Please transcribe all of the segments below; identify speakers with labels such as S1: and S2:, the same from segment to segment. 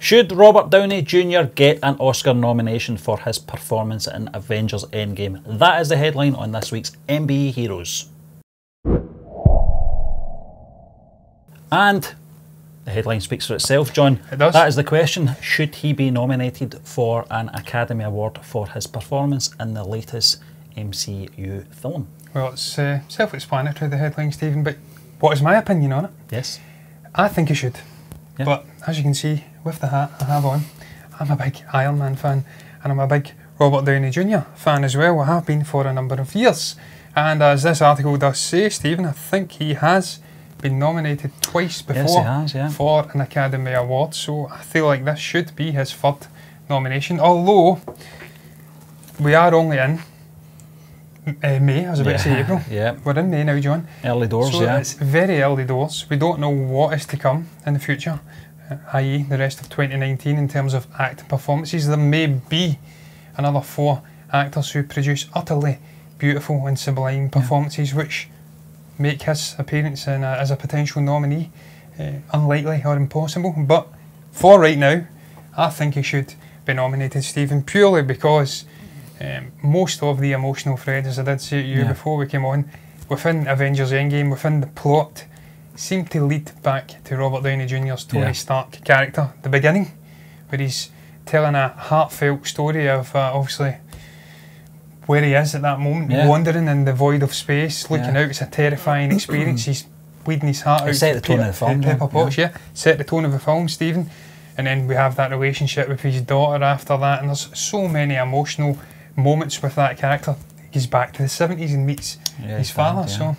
S1: Should Robert Downey Jr. get an Oscar nomination for his performance in Avengers Endgame? That is the headline on this week's NBA Heroes. And the headline speaks for itself, John.
S2: It does.
S1: That is the question. Should he be nominated for an Academy Award for his performance in the latest MCU film?
S2: Well, it's self-explanatory, the headline, Stephen, but what is my opinion on it?
S1: Yes.
S2: I think he should.
S1: Yeah.
S2: But as you can see, with the hat I have on, I'm a big Iron Man fan, and I'm a big Robert Downey Jr. fan as well. I have been for a number of years. And as this article does say, Stephen, I think he has been nominated twice before.
S1: Yes, he has, yeah.
S2: For an Academy Award, so I feel like this should be his third nomination, although we are only in May. I was about to say April.
S1: Yeah.
S2: We're in May now, John.
S1: Early doors,
S2: so
S1: yeah.
S2: It's very early doors. We don't know what is to come in the future, i.e. the rest of 2019 in terms of acting performances. There may be another 4 actors who produce utterly beautiful and sublime performances, which make his appearance in as a potential nominee unlikely or impossible. But for right now, I think he should be nominated, Stephen, purely because most of the emotional threads, as I did say to you before we came on, within Avengers Endgame, within the plot, seem to lead back to Robert Downey Jr.'s Tony Stark character, the beginning, where he's telling a heartfelt story of obviously where he is at that moment, wandering in the void of space, looking out. It's a terrifying experience. He's bleeding his heart out.
S1: Set the tone of the film.
S2: Pepper Potts, set the tone of the film, Stephen. And then we have that relationship with his daughter after that, and there's so many emotional moments with that character. He's back to the 70s and meets his father, so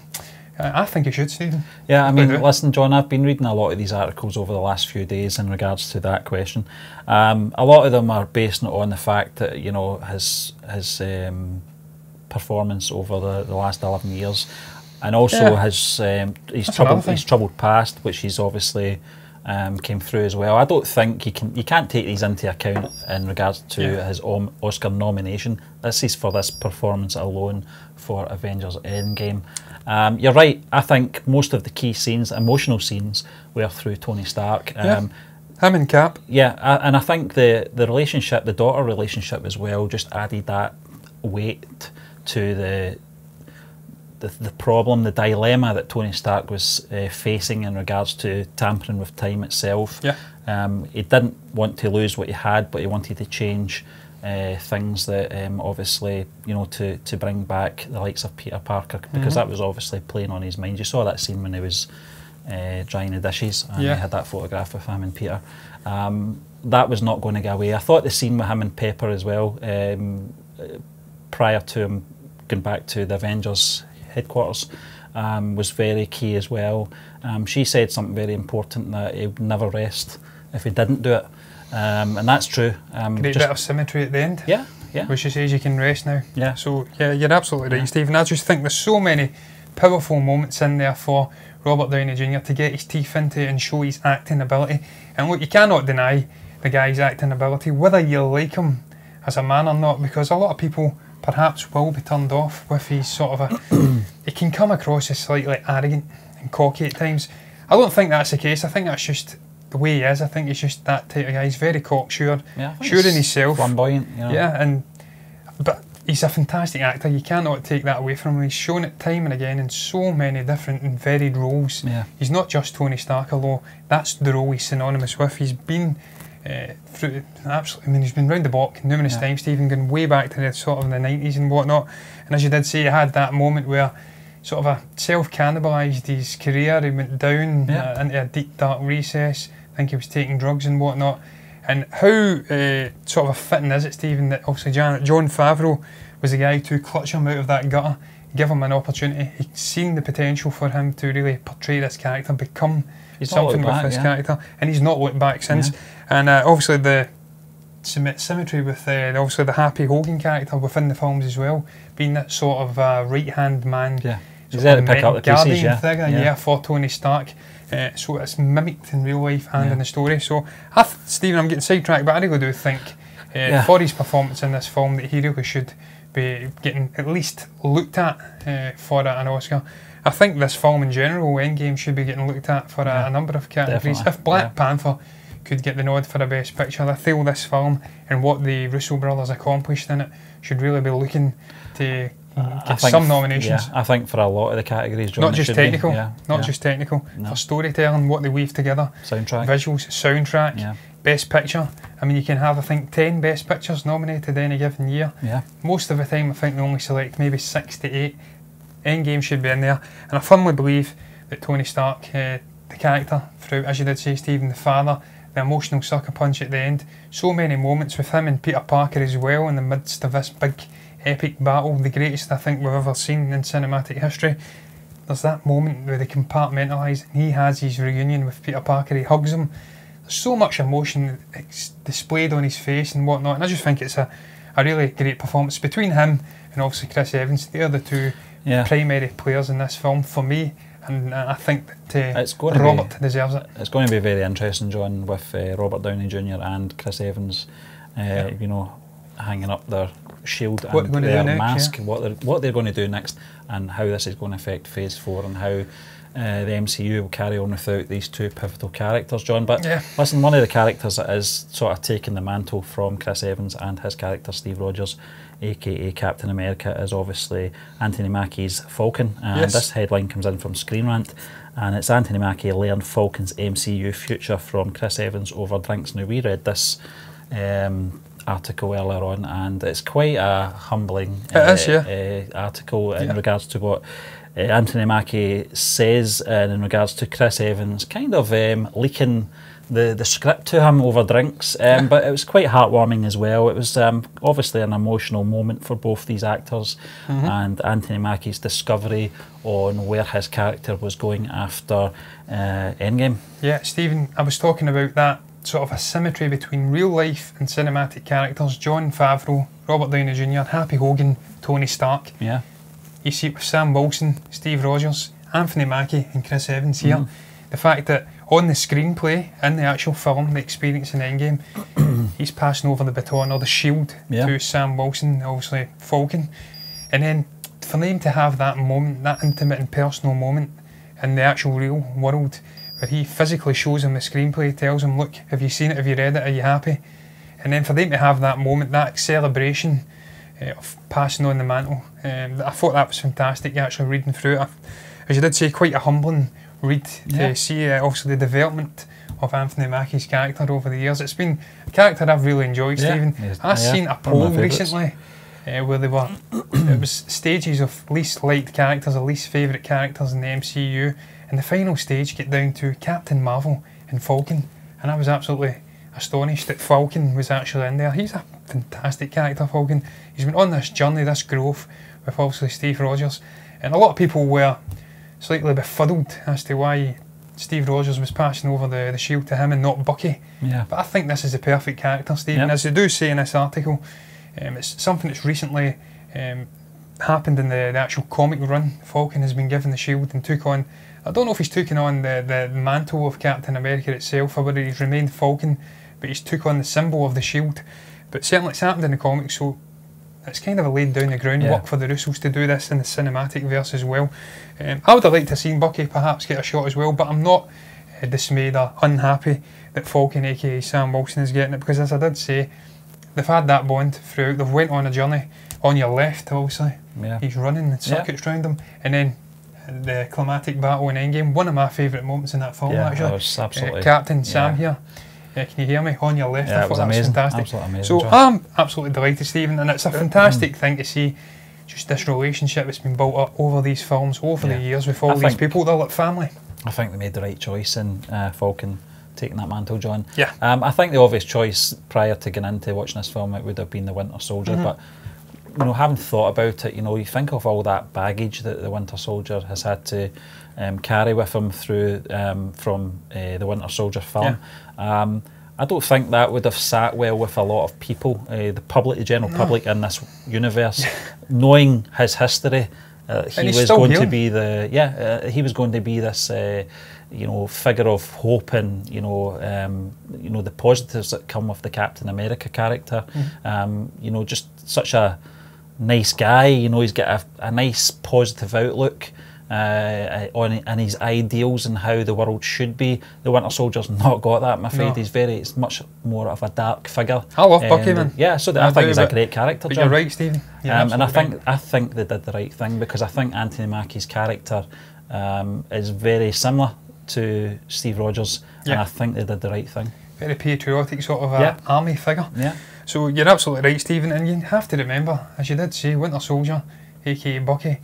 S2: I think he should, Stephen.
S1: Yeah, I mean, listen, John, I've been reading a lot of these articles over the last few days in regards to that question. A lot of them are basing it on the fact that, you know, his performance over the last 11 years, and also his troubled past, which he's obviously came through as well. I don't think you can't take these into account in regards to his Oscar nomination. This is for this performance alone for Avengers Endgame. You're right. I think most of the key scenes, emotional scenes, were through Tony Stark.
S2: Him and Cap.
S1: Yeah, and I think the relationship, the daughter relationship as well, just added that weight to the problem, the dilemma that Tony Stark was facing in regards to tampering with time itself. He didn't want to lose what he had, but he wanted to change things that obviously, you know, to bring back the likes of Peter Parker, because that was obviously playing on his mind. You saw that scene when he was drying the dishes, and he had that photograph of him and Peter. That was not going to go away. I thought the scene with him and Pepper as well, prior to him going back to the Avengers headquarters, was very key as well. She said something very important, that he would never rest if he didn't do it, and that's true.
S2: Great bit of symmetry at the end.
S1: Yeah.
S2: Where she says you can rest now.
S1: Yeah.
S2: So yeah, you're absolutely right, Stephen. I just think there's so many powerful moments in there for Robert Downey Jr. to get his teeth into and show his acting ability. And look, you cannot deny the guy's acting ability, whether you like him as a man or not, because a lot of people perhaps will be turned off with his sort of he can come across as slightly arrogant and cocky at times. I don't think that's the case. I think that's just the way he is. I think he's just that type of guy. He's very cocksure, sure in himself.
S1: Flamboyant, you know.
S2: Yeah, but he's a fantastic actor. You cannot take that away from him. He's shown it time and again in so many different and varied roles. He's not just Tony Stark, although that's the role he's synonymous with. He's been through absolutely. I mean, he's been round the block numerous times, Stephen, going way back to the sort of the 90s and whatnot. And as you did say, he had that moment where sort of self-cannibalised his career. He went down into a deep dark recess. I think he was taking drugs and whatnot. And how sort of fitting is it, Stephen, that obviously Jon Favreau was the guy to clutch him out of that gutter, give him an opportunity. He'd seen the potential for him to really portray this character, become something with this character, and he's not looked back since. And obviously the symmetry with obviously the Happy Hogan character within the films as well, being that sort of right-hand man,
S1: he's there to pick up the pieces,
S2: figure, for Tony Stark. So it's mimicked in real life and in the story. So, Stephen, I'm getting sidetracked, but I really do think for his performance in this film that he really should be getting at least looked at for an Oscar. I think this film in general, Endgame, should be getting looked at for a number of categories. Definitely. If Black Panther could get the nod for a Best Picture. I feel this film and what the Russo brothers accomplished in it should really be looking to get some nominations.
S1: Yeah, I think for a lot of the categories, John,
S2: not just technical,
S1: just
S2: technical, for storytelling, what they weave together,
S1: soundtrack,
S2: visuals, soundtrack, Best Picture. I mean, you can have, I think, 10 Best Pictures nominated any given year.
S1: Yeah.
S2: Most of the time, I think they only select maybe 6 to 8. Endgame should be in there, and I firmly believe that Tony Stark, the character, throughout, as you did say, Stephen, the father, the emotional sucker punch at the end, so many moments with him and Peter Parker as well in the midst of this big epic battle, the greatest I think we've ever seen in cinematic history. There's that moment where they compartmentalise and he has his reunion with Peter Parker, he hugs him. There's so much emotion displayed on his face and whatnot, and I just think it's a really great performance between him and obviously Chris Evans. They are the two primary players in this film for me, and I think that Robert deserves it. It's
S1: going to be very interesting, John, with Robert Downey Jr. and Chris Evans, you know, hanging up their shield and their mask, what they're going to do next, and how this is going to affect Phase 4 and how the MCU will carry on without these two pivotal characters, John. But listen, one of the characters that is sort of taking the mantle from Chris Evans and his character Steve Rogers, aka Captain America, is obviously Anthony Mackie's Falcon, and this headline comes in from Screen Rant, and it's Anthony Mackie learned Falcon's MCU future from Chris Evans over drinks. Now, we read this article earlier on, and it's quite a humbling article in regards to what Anthony Mackie says in regards to Chris Evans kind of leaking the script to him over drinks, but it was quite heartwarming as well. It was obviously an emotional moment for both these actors, and Anthony Mackie's discovery on where his character was going after Endgame. Yeah,
S2: Stephen, I was talking about that sort of asymmetry between real life and cinematic characters. Jon Favreau, Robert Downey Jr., Happy Hogan, Tony Stark.
S1: Yeah.
S2: You see it with Sam Wilson, Steve Rogers, Anthony Mackie and Chris Evans here. The fact that on the screenplay, in the actual film, the experience in Endgame, he's passing over the baton or the shield to Sam Wilson, obviously Falcon. And then for them to have that moment, that intimate and personal moment in the actual real world, where he physically shows him the screenplay, tells him, look, have you seen it, have you read it, are you happy? And then for them to have that moment, that celebration of passing on the mantle, I thought that was fantastic, actually reading through it. As you did say, quite a humbling read to see obviously the development of Anthony Mackie's character over the years. It's been a character I've really enjoyed, Stephen. I've seen a poll recently where they were, it was stages of least liked characters or least favourite characters in the MCU, and the final stage get down to Captain Marvel and Falcon, and I was absolutely astonished that Falcon was actually in there. He's a fantastic character, Falcon. He's been on this journey, this growth with obviously Steve Rogers, and a lot of people were slightly befuddled as to why Steve Rogers was passing over the shield to him and not Bucky. But I think this is the perfect character, Stephen. As they do say in this article, it's something that's recently happened in the actual comic run. Falcon has been given the shield and took on, I don't know if he's taken on the mantle of Captain America itself or whether he's remained Falcon, but he's took on the symbol of the shield. But certainly it's happened in the comics, so it's kind of laid down the groundwork for the Russos to do this in the cinematic verse as well. I would have liked to have seen Bucky perhaps get a shot as well, but I'm not dismayed or unhappy that Falcon, aka Sam Wilson, is getting it, because as I did say, they've had that bond throughout. They've went on a journey. On your left, obviously, he's running the circuits round him, and then the climatic battle in Endgame, one of my favourite moments in that film, actually.
S1: That was absolutely
S2: Captain Sam here. Can you hear me? On your left, I thought that was fantastic.
S1: Absolutely amazing,
S2: so I'm absolutely delighted, Stephen, and it's a fantastic thing to see just this relationship that's been built up over these films, over the years with all these people. They're like family.
S1: I think they made the right choice in Falcon taking that mantle, John.
S2: Yeah.
S1: I think the obvious choice prior to getting into watching this film, it would have been the Winter Soldier, but you know, having thought about it, you know, you think of all that baggage that the Winter Soldier has had to carry with him through from the Winter Soldier film. I don't think that would have sat well with a lot of people, the public, the general public in this universe, knowing his history. He was going to be the he was going to be this you know, figure of hope and you know the positives that come with the Captain America character. You know, just such a nice guy. You know, he's got a nice positive outlook. and his ideals and how the world should be. The Winter Soldier's not got that, I'm afraid.
S2: No.
S1: It's much more of a dark figure.
S2: I love Bucky, man.
S1: Yeah, so I think he's a great character,
S2: but
S1: John.
S2: You're right, Stephen.
S1: And I think they did the right thing, because I think Anthony Mackie's character is very similar to Steve Rogers, and I think they did the right thing. Very
S2: patriotic sort of army figure.
S1: Yeah.
S2: So you're absolutely right, Stephen, and you have to remember, as you did say, Winter Soldier, aka Bucky,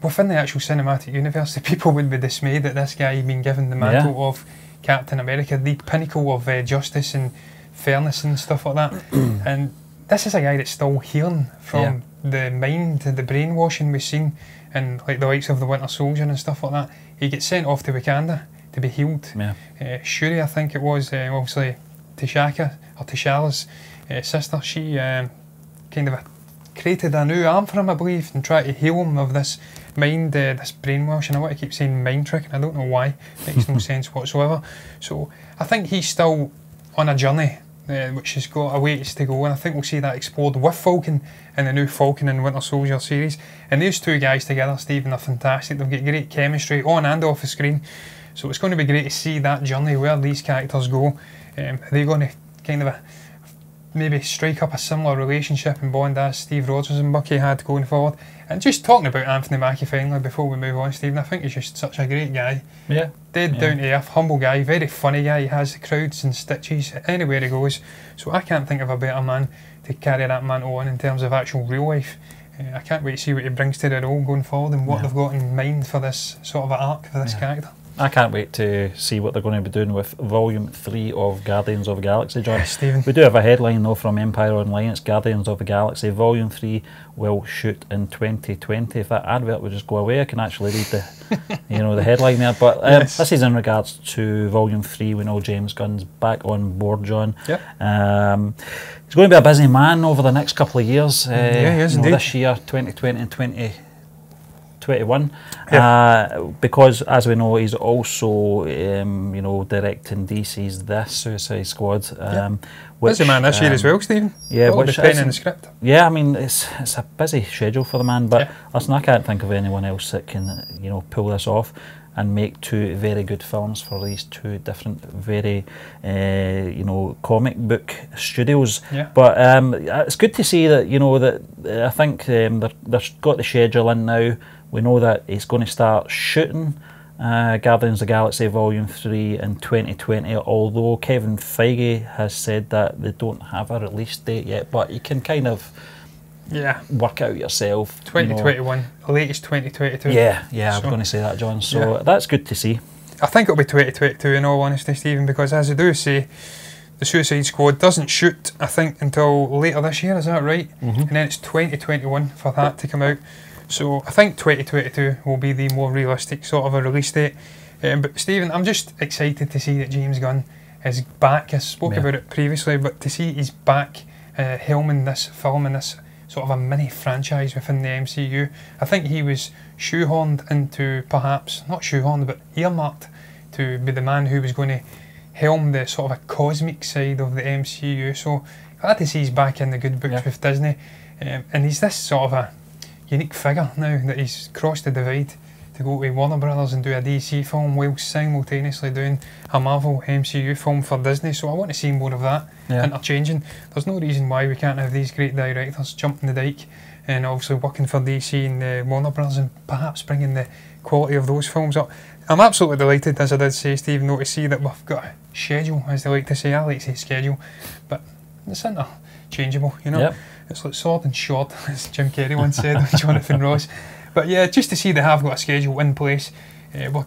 S2: within the actual cinematic universe, the people would be dismayed that this guy had been given the mantle of Captain America, the pinnacle of justice and fairness and stuff like that. And this is a guy that's still healing from the mind, the brainwashing we've seen, and like the likes of the Winter Soldier and stuff like that. He gets sent off to Wakanda to be healed. Shuri, I think it was, obviously T'Challa's sister, she kind of created a new arm for him, I believe, and tried to heal him of this mind, this brainwashing. I want to keep saying mind trick, and I don't know why. It makes no sense whatsoever. So I think he's still on a journey, which has got a ways to go, and I think we'll see that explored with Falcon in the new Falcon and Winter Soldier series. And these two guys together, Stephen, are fantastic. They've got great chemistry on and off the screen. So it's going to be great to see that journey, where these characters go. Are they going to kind of maybe strike up a similar relationship and bond as Steve Rogers and Bucky had going forward? And just talking about Anthony Mackie finally before we move on, Stephen, I think he's just such a great guy. Dead down to earth, humble guy, very funny guy. He has the crowds and stitches anywhere he goes. So I can't think of a better man to carry that mantle on in terms of actual real life. I can't wait to see what he brings to the role going forward and what they've got in mind for this sort of arc for this character.
S1: I can't wait to see what they're going to be doing with Volume 3 of Guardians of the Galaxy, John.
S2: Stephen.
S1: We do have a headline though from Empire Online. It's Guardians of the Galaxy Volume 3 will shoot in 2020. If that advert would just go away, I can actually read the the headline there. But this is in regards to Volume 3. We know James Gunn's back on board, John.
S2: Yep.
S1: He's going to be a busy man over the next couple of years.
S2: He is indeed.
S1: This year, 2020 and 2021, because as we know, he's also directing DC's The Suicide Squad.
S2: Busy man this year as well, Stephen.
S1: Which
S2: pen in the script.
S1: I mean, it's a busy schedule for the man, but listen, I can't think of anyone else that can pull this off and make two very good films for these two different, very comic book studios. But it's good to see that I think they've got the schedule in now. We know that he's going to start shooting Guardians of the Galaxy Volume 3 in 2020, although Kevin Feige has said that they don't have a release date yet, but you can kind of work out yourself.
S2: 2021, latest 2022.
S1: I'm going to say that, John. So that's good to see.
S2: I think it'll be 2022 in all honesty, Stephen, because as I do say, the Suicide Squad doesn't shoot, I think, until later this year, is that right? And then it's 2021 for that to come out. So I think 2022 will be the more realistic sort of a release date. But Stephen, I'm just excited to see that James Gunn is back. I spoke about it previously, but to see he's back helming this film and this sort of a mini franchise within the MCU. I think he was shoehorned into, perhaps, not shoehorned, but earmarked to be the man who was going to helm the sort of a cosmic side of the MCU. So glad to see he's back in the good books with Disney. And he's this sort of a unique figure now that he's crossed the divide to go to Warner Brothers and do a DC film while simultaneously doing a Marvel MCU film for Disney. So I want to see more of that interchanging. There's no reason why we can't have these great directors jumping the dike and obviously working for DC and Warner Brothers and perhaps bringing the quality of those films up. I'm absolutely delighted, as I did say, Steve, to see that we've got a schedule, as they like to say. I like to say schedule, but it's interchangeable, It's like sword and short, as Jim Carrey once said with Jonathan Ross. But yeah, just to see they have got a schedule in place, we'll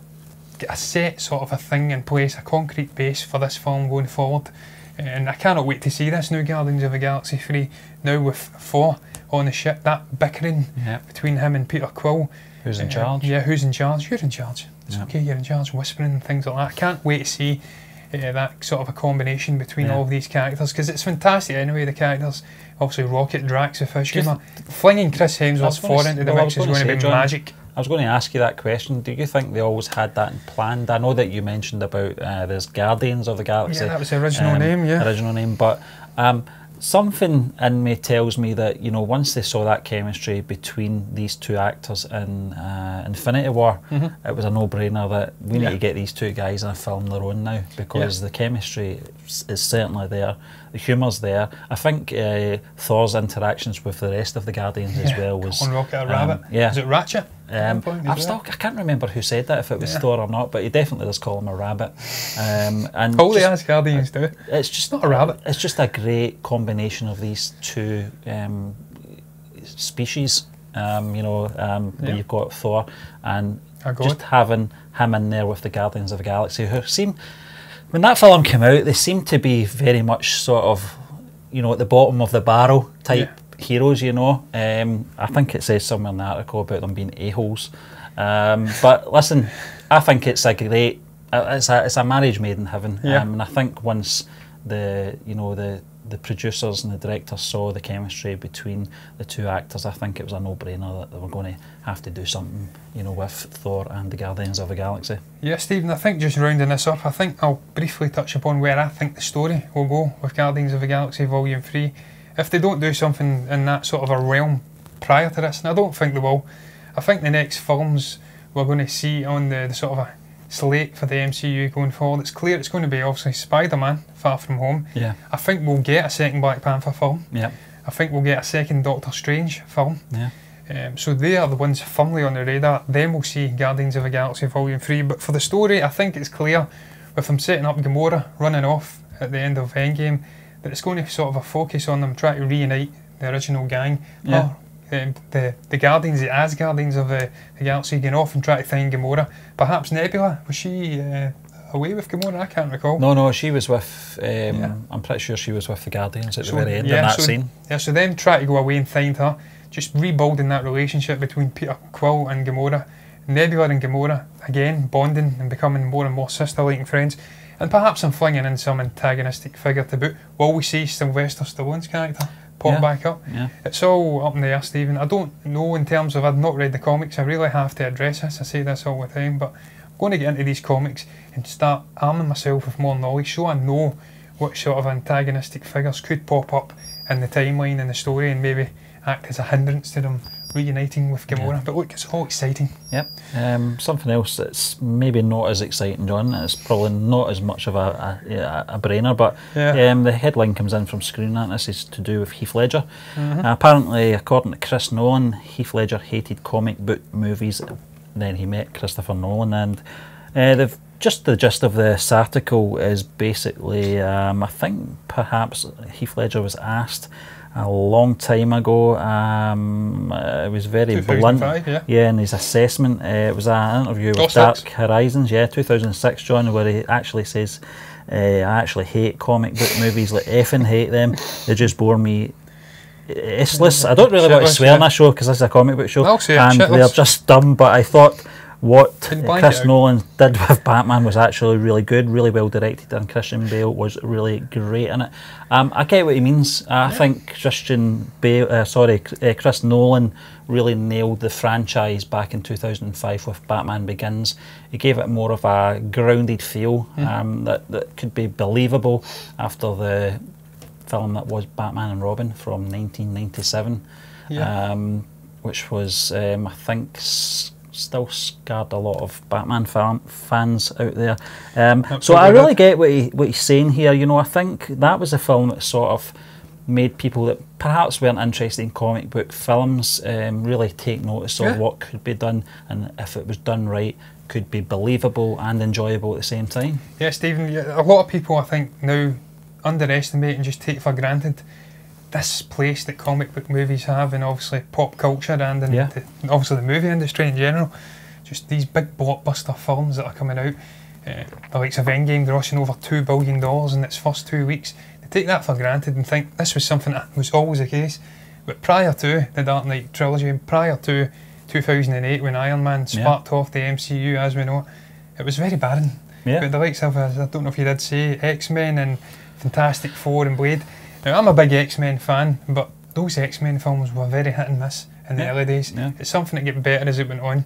S2: get a set sort of a thing in place, a concrete base for this film going forward. And I cannot wait to see this new Guardians of the Galaxy 3 now with Thor on the ship, that bickering between him and Peter Quill.
S1: Who's in charge?
S2: Yeah, who's in charge? You're in charge. It's okay, you're in charge, whispering and things like that. I can't wait to see that sort of a combination between all of these characters, because it's fantastic anyway, the characters. Obviously Rocket, Drax, the fish humour. Flinging Chris Hemsworth's Thor into the mix is going to be magic.
S1: I was going to ask you that question. Do you think they always had that planned? I know that you mentioned about there's Guardians of the Galaxy.
S2: Yeah, that was the original name,
S1: Original name, but something in me tells me that, you know, once they saw that chemistry between these two actors in Infinity War, it was a no-brainer that we need to get these two guys in a film their own now, because the chemistry is certainly there, the humour's there. I think Thor's interactions with the rest of the Guardians as well was...
S2: On Rocket a Rabbit. Is it Ratchet?
S1: I can't remember who said that, if it was Thor or not, but he definitely does call him a rabbit. And
S2: all the Asgardians do.
S1: It's just
S2: not a rabbit.
S1: It's just a great combination of these two species. You know, where you've got Thor and just having him in there with the Guardians of the Galaxy, who seem, when that film came out, they seemed to be very much sort of, you know, at the bottom of the barrel type heroes, you know. I think it says somewhere in the article about them being a-holes. But listen, I think it's a great, it's a marriage made in heaven. And I think once the producers and the directors saw the chemistry between the two actors, I think it was a no-brainer that they were going to have to do something, you know, with Thor and the Guardians of the Galaxy. Yeah,
S2: Stephen, I think just rounding this up, I think I'll briefly touch upon where I think the story will go with Guardians of the Galaxy Volume 3. If they don't do something in that sort of a realm prior to this, and I don't think they will, I think the next films we're going to see on the sort of a slate for the MCU going forward, it's clear it's going to be obviously Spider-Man, Far From Home. I think we'll get a second Black Panther film. I think we'll get a second Doctor Strange film. So they are the ones firmly on the radar. Then we'll see Guardians of the Galaxy Volume 3. But for the story, I think it's clear, with them setting up Gamora running off at the end of Endgame, that it's going to sort of a focus on them trying to reunite the original gang. The Guardians, the Asgardians of the Galaxy, going off and try to find Gamora. Perhaps Nebula, was she away with Gamora? I can't recall.
S1: No, she was with, I'm pretty sure she was with the Guardians at the very end in that scene.
S2: So them try to go away and find her, just rebuilding that relationship between Peter Quill and Gamora. Nebula and Gamora, again, bonding and becoming more and more sister-like and friends. And perhaps I'm flinging in some antagonistic figure to boot. Will we see Sylvester Stallone's character pop back up? It's all up in the air, Stephen. I don't know in terms of, I've not read the comics, I really have to address this, I say this all the time, but I'm going to get into these comics and start arming myself with more knowledge so I know what sort of antagonistic figures could pop up in the timeline and the story and maybe act as a hindrance to them reuniting with Gamora. But look, it's all exciting.
S1: Something else that's maybe not as exciting, John, it's probably not as much of a brainer, but the headline comes in from Screen Rant. This is to do with Heath Ledger. Apparently, according to Chris Nolan, Heath Ledger hated comic book movies. Then he met Christopher Nolan, and the gist of this article is basically, I think perhaps Heath Ledger was asked a long time ago. It was very blunt. In his assessment. It was an interview with Dark Horizons, 2006, John, where he actually says, I actually hate comic book movies, like effing hate them. They just bore me istless. I don't really want to swear on that show because this is a comic book show, and they're just dumb, but I thought what Chris Nolan did with Batman was actually really good, really well directed, and Christian Bale was really great in it. I get what he means. I think Chris Nolan really nailed the franchise back in 2005 with Batman Begins. He gave it more of a grounded feel that could be believable after the film that was Batman and Robin from 1997, which was, I think, still scarred a lot of Batman fans out there. So I really get what he's saying here. You know, I think that was a film that sort of made people that perhaps weren't interested in comic book films really take notice of what could be done, and if it was done right, could be believable and enjoyable at the same time. Yeah, Stephen, a lot of people I think now underestimate and just take for granted this place that comic book movies have, and obviously pop culture and obviously the movie industry in general. Just these big blockbuster films that are coming out, the likes of Endgame grossing over $2 billion in its first 2 weeks. They take that for granted and think this was something that was always the case. But prior to the Dark Knight trilogy, prior to 2008 when Iron Man sparked off the MCU as we know it was very barren. But the likes of, I don't know if you did say, X-Men and Fantastic Four and Blade. Now, I'm a big X-Men fan, but those X-Men films were very hit and miss in the early days. It's something that got better as it went on.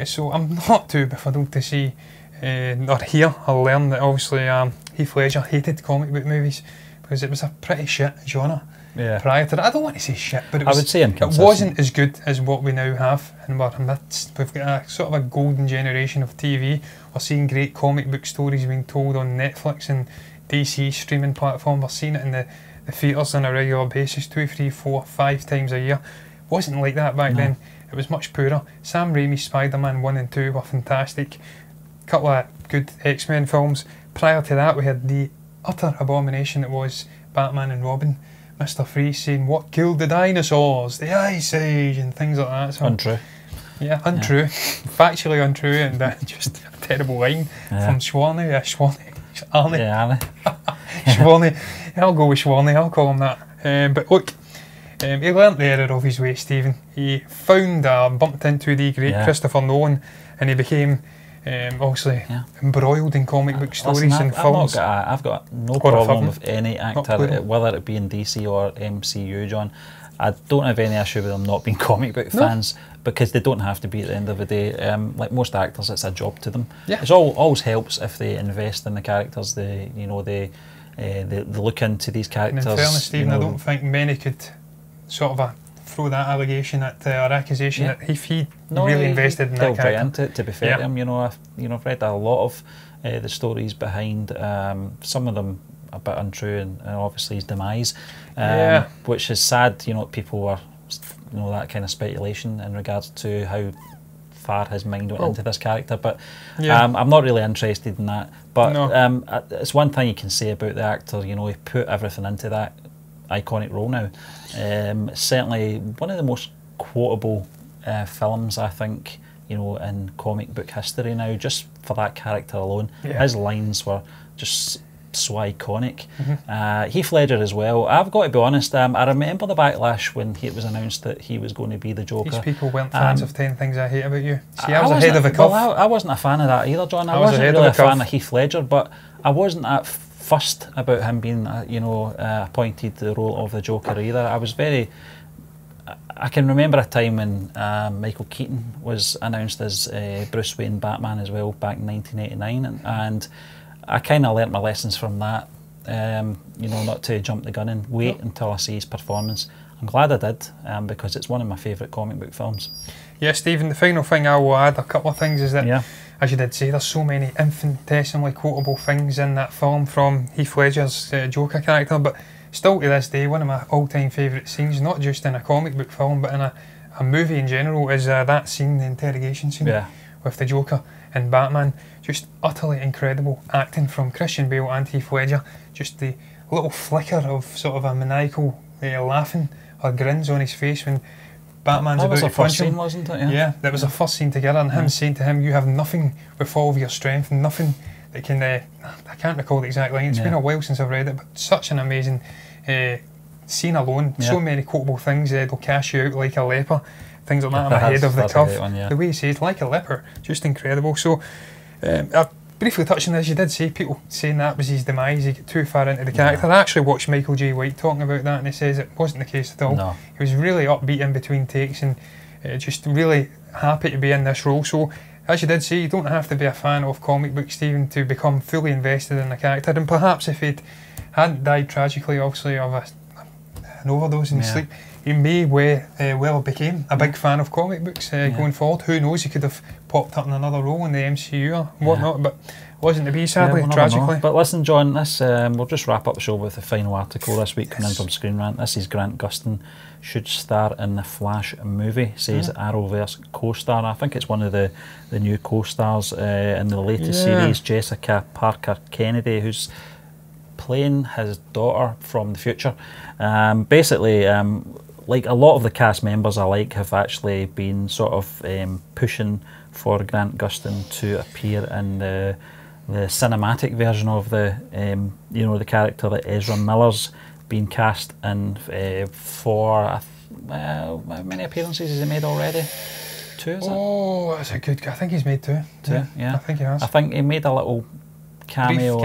S1: So I'm not too befuddled to see or hear or learn that obviously Heath Ledger hated comic book movies,
S2: because it was a pretty shit genre.
S1: Yeah.
S2: Prior to that, I don't want to say shit, but
S1: I would say
S2: it wasn't as good as what we now have, and we've got a sort of a golden generation of TV. We're seeing great comic book stories being told on Netflix and DC streaming platform. We're seeing it in the theatres on a regular basis, 2, 3, 4, 5 times a year. It wasn't like that back then. It was much poorer. Sam Raimi's Spider-Man 1 and 2 were fantastic. Couple of good X-Men films. Prior to that, we had the utter abomination that was Batman and Robin. Mr. Freeze saying, "What killed the dinosaurs? The Ice Age," and things like that. So,
S1: untrue.
S2: Yeah, untrue. Factually untrue, and just a terrible line from Schwarney. Arnie.
S1: Yeah,
S2: Schwarney. I'll go with Schwarney, I'll call him that. But look, he learnt the error of his way, Stephen. He bumped into the great Christopher Nolan, and he became obviously embroiled in comic book stories and films.
S1: I've got no problem with any actor, whether it be in DC or MCU, John. I don't have any issue with them not being comic book fans, because they don't have to be at the end of the day. Like most actors, it's a job to them. Yeah. It always helps if they invest in the characters. They look into these characters.
S2: And in fairness, Stephen, I don't think many could sort of throw that allegation at or accusation that he really invested in that character.
S1: Right into it, to be fair to him. I've read a lot of the stories behind some of them a bit untrue, and obviously his demise, which is sad. People were that kind of speculation in regards to how far his mind went into this character, but I'm not really interested in that. But it's one thing you can say about the actor. He put everything into that iconic role now. Certainly one of the most quotable films, I think, in comic book history now, just for that character alone. His lines were just so iconic. Heath Ledger as well. I've got to be honest, I remember the backlash when it was announced that he was going to be the Joker.
S2: These people weren't fans of 10 Things I Hate About You. See, I was ahead of the curve.
S1: Well, I wasn't a fan of that either, John. I wasn't really a fan of Heath Ledger, but I wasn't that fussed about him being, appointed to the role of the Joker either. I can remember a time when Michael Keaton was announced as Bruce Wayne Batman as well, back in 1989, and I kind of learnt my lessons from that, not to jump the gun and wait until I see his performance. I'm glad I did, because it's one of my favourite comic book films. Yeah,
S2: Stephen, the final thing I will add, a couple of things, is that, as you did say, there's so many infinitesimally quotable things in that film from Heath Ledger's Joker character, but still to this day, one of my all-time favourite scenes, not just in a comic book film, but in a movie in general, is that scene, the interrogation scene with the Joker and Batman. Just utterly incredible acting from Christian Bale and Heath Ledger. Just the little flicker of sort of a maniacal laughing or grins on his face when Batman's about to punch him. That was the first scene,
S1: wasn't it?
S2: Yeah, that was the first scene together, and him saying to him, "You have nothing with all of your strength, nothing that can..." I can't recall the exact line. It's been a while since I've read it, but such an amazing scene alone. So many quotable things. They'll cash you out like a leper. Things like that. I'm ahead of the curve. The way he says, "like a leper," just incredible. So, I briefly touched on this. You did say people saying that was his demise. He got too far into the character. I actually watched Michael J. White talking about that, and he says it wasn't the case at all. No. He was really upbeat in between takes, and just really happy to be in this role. So, as you did say, you don't have to be a fan of comic books, Stephen, to become fully invested in the character. And perhaps if he hadn't died tragically, obviously, of an overdose in sleep, he may well have became a big fan of comic books going forward. Who knows, he could have popped up in another role in the MCU or whatnot, but wasn't to be, sadly, tragically.
S1: But listen, John, this we'll just wrap up the show with the final article this week coming in from Screen Rant. This is Grant Gustin should star in the Flash movie, says Arrowverse co-star. I think it's one of the new co-stars in the latest series, Jessica Parker Kennedy, who's playing his daughter from the future. Basically, like a lot of the cast members have actually been sort of pushing for Grant Gustin to appear in the cinematic version of the the character that Ezra Miller's been cast in for. How many appearances has he made already? 2, is it?
S2: Oh, that's a good. I think he's made 2.
S1: 2, yeah.
S2: I think he has.
S1: I think he made a little cameo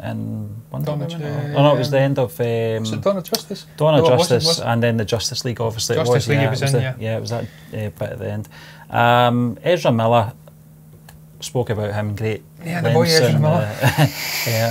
S1: in Wonder Woman. No, it was the end of...
S2: was it Dawn of Justice?
S1: Dawn of Justice, and then the Justice League, obviously.
S2: Justice League he was in,
S1: it was that bit at the end. Ezra Miller, spoke about him great.
S2: Yeah, the boy Ezra Miller.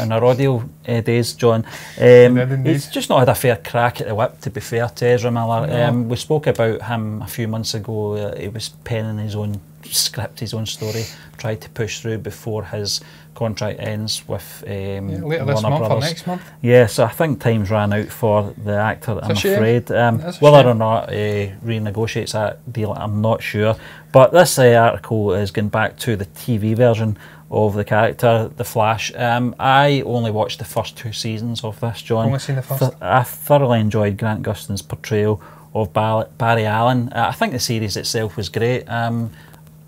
S1: In our audio days, John. He's just not had a fair crack at the whip, to be fair to Ezra Miller.
S2: No.
S1: We spoke about him a few months ago. He was penning his own script, his own story, tried to push through before his contract ends with
S2: later this month
S1: Brothers.
S2: or next month.
S1: Yeah, so I think time's ran out for the actor, I'm afraid. Whether or not renegotiates that deal, I'm not sure. But this article is going back to the TV version of the character, The Flash. I only watched the first 2 seasons of this, John.
S2: Only seen the first.
S1: I thoroughly enjoyed Grant Gustin's portrayal of Barry Allen. I think the series itself was great.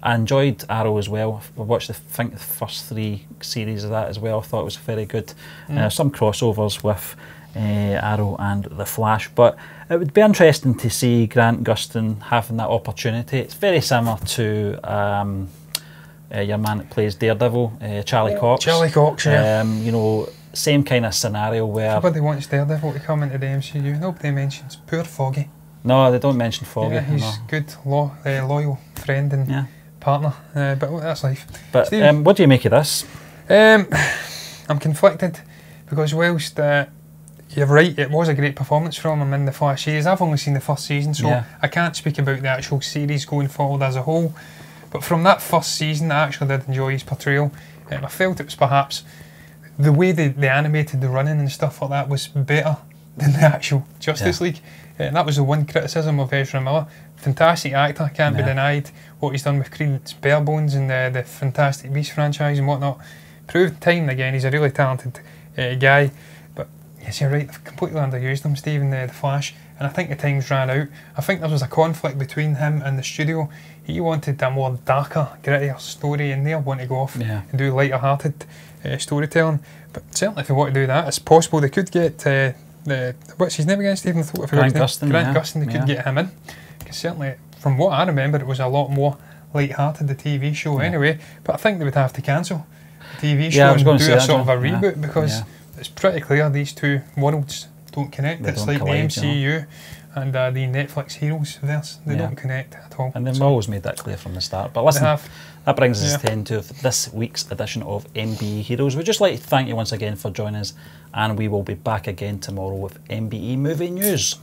S1: I enjoyed Arrow as well. I watched the first 3 series of that as well. I thought it was very good. Some crossovers with Arrow and The Flash, but it would be interesting to see Grant Gustin having that opportunity. It's very similar to your man that plays Daredevil, Charlie Cox.
S2: Charlie Cox, yeah.
S1: You know, same kind of scenario where
S2: everybody wants Daredevil to come into the MCU. Nobody mentions poor Foggy.
S1: No, they don't mention Foggy.
S2: Yeah, he's good, loyal friend and partner, but that's life.
S1: But
S2: Steve,
S1: what do you make of this?
S2: I'm conflicted because whilst you're right, it was a great performance from him in the Flash series. I've only seen the first season, so I can't speak about the actual series going forward as a whole. But from that first season, I actually did enjoy his portrayal. I felt it was perhaps the way they animated the running and stuff like that was better than the actual Justice League. And that was the one criticism of Ezra Miller. Fantastic actor, can't be denied. What he's done with Creedence Barebones and the Fantastic Beasts franchise and whatnot. Proved time and again, he's a really talented guy. But yes, you're right, they've completely underused him, Steve, in the Flash. And I think the time's ran out. I think there was a conflict between him and the studio. He wanted a more darker, grittier story, and they want to go off and do lighter-hearted storytelling. But certainly, if they want to do that, it's possible they could get what's his name again, Stephen?
S1: Grant Gustin.
S2: Grant Gustin. They could get him in. Because certainly, from what I remember, it was a lot more light-hearted, the TV show anyway. But I think they would have to cancel the TV show and do a sort of a reboot because it's pretty clear these two worlds don't connect. It's like collide, the MCU and the Netflix Heroes verse. They don't connect at all.
S1: And they've always made that clear from the start. But listen, that brings us to the end of this week's edition of MBE Heroes. We'd just like to thank you once again for joining us, and we will be back again tomorrow with MBE Movie News.